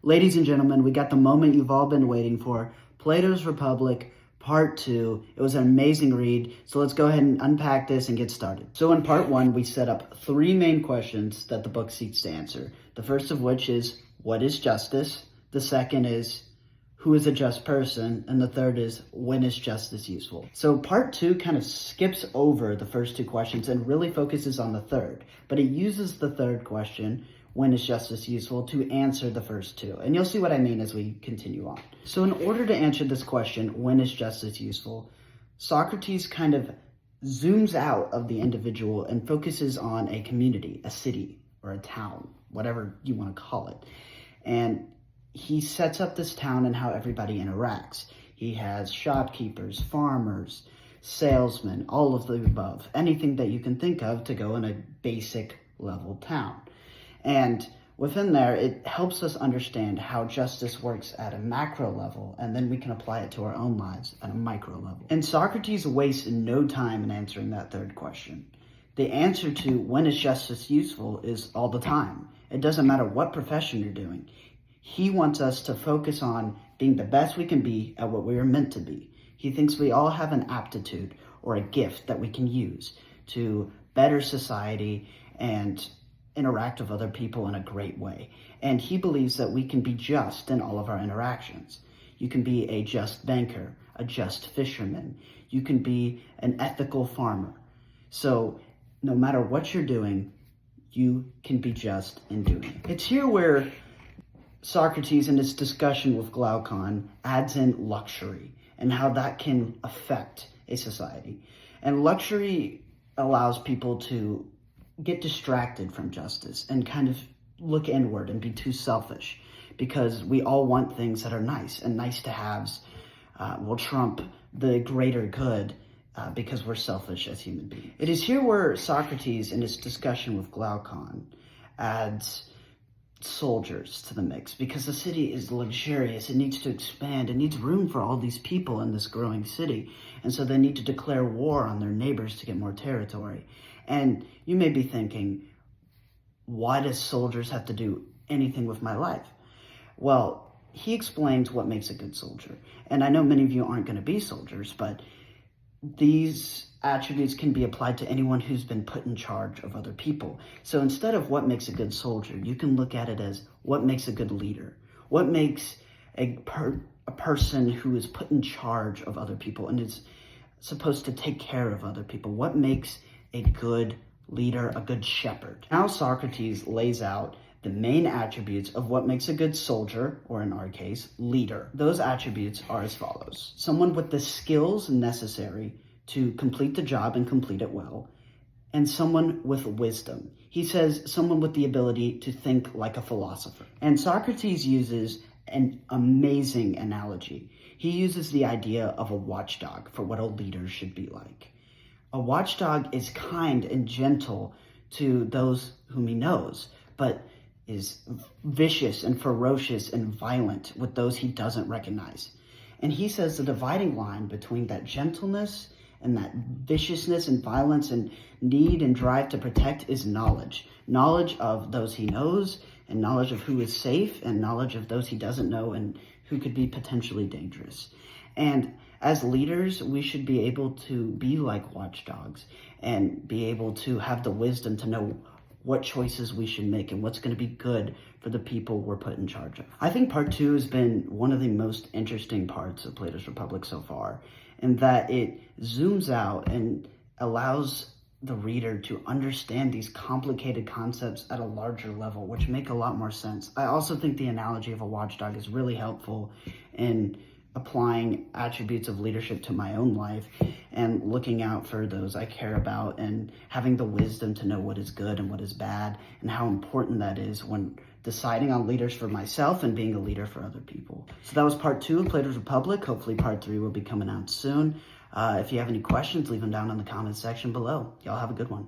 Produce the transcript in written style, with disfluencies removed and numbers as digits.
Ladies and gentlemen, we got the moment you've all been waiting for. Plato's Republic, Part 2. It was an amazing read, so let's go ahead and unpack this and get started. So in Part 1, we set up three main questions that the book seeks to answer. The first of which is, what is justice? The second is, who is a just person? And the third is, when is justice useful? So Part 2 kind of skips over the first two questions and really focuses on the third, but it uses the third question, when is justice useful, to answer the first two. And you'll see what I mean as we continue on. So in order to answer this question, when is justice useful, Socrates kind of zooms out of the individual and focuses on a community, a city, or a town, whatever you want to call it. And he sets up this town and how everybody interacts. He has shopkeepers, farmers, salesmen, all of the above, anything that you can think of to go in a basic level town. And within there, it helps us understand how justice works at a macro level, and then we can apply it to our own lives at a micro level. And Socrates wastes no time in answering that third question. The answer to when is justice useful is all the time. It doesn't matter what profession you're doing. He wants us to focus on being the best we can be at what we are meant to be. He thinks we all have an aptitude or a gift that we can use to better society and interact with other people in a great way. And he believes that we can be just in all of our interactions. You can be a just banker, a just fisherman. You can be an ethical farmer. So no matter what you're doing, you can be just in doing it. It's here where Socrates, in his discussion with Glaucon, adds in luxury and how that can affect a society. And luxury allows people to get distracted from justice and kind of look inward and be too selfish, because we all want things that are nice, and nice to haves will trump the greater good because we're selfish as human beings. It is here where Socrates, in his discussion with Glaucon, adds soldiers to the mix, because the city is luxurious. It needs to expand. It needs room for all these people in this growing city. And so they need to declare war on their neighbors to get more territory. And you may be thinking, why does soldiers have to do anything with my life? Well, he explains what makes a good soldier. And I know many of you aren't going to be soldiers, but these attributes can be applied to anyone who's been put in charge of other people. So instead of what makes a good soldier, you can look at it as what makes a good leader. What makes a person who is put in charge of other people and is supposed to take care of other people. What makes a good leader, a good shepherd? Now Socrates lays out the main attributes of what makes a good soldier, or in our case, leader. Those attributes are as follows. Someone with the skills necessary to complete the job and complete it well, and someone with wisdom. He says someone with the ability to think like a philosopher. And Socrates uses an amazing analogy. He uses the idea of a watchdog for what a leader should be like. A watchdog is kind and gentle to those whom he knows, but is vicious and ferocious and violent with those he doesn't recognize. And he says the dividing line between that gentleness and that viciousness and violence and need and drive to protect is knowledge. Knowledge of those he knows, and knowledge of who is safe, and knowledge of those he doesn't know and who could be potentially dangerous. And as leaders, we should be able to be like watchdogs and be able to have the wisdom to know what choices we should make and what's going to be good for the people we're put in charge of. I think Part 2 has been one of the most interesting parts of Plato's Republic so far, in that it zooms out and allows the reader to understand these complicated concepts at a larger level, which make a lot more sense. I also think the analogy of a watchdog is really helpful in applying attributes of leadership to my own life and looking out for those I care about and having the wisdom to know what is good and what is bad and how important that is when deciding on leaders for myself and being a leader for other people. So that was Part 2 of Plato's Republic. Hopefully Part 3 will be coming out soon. If you have any questions, leave them down in the comments section below. Y'all have a good one.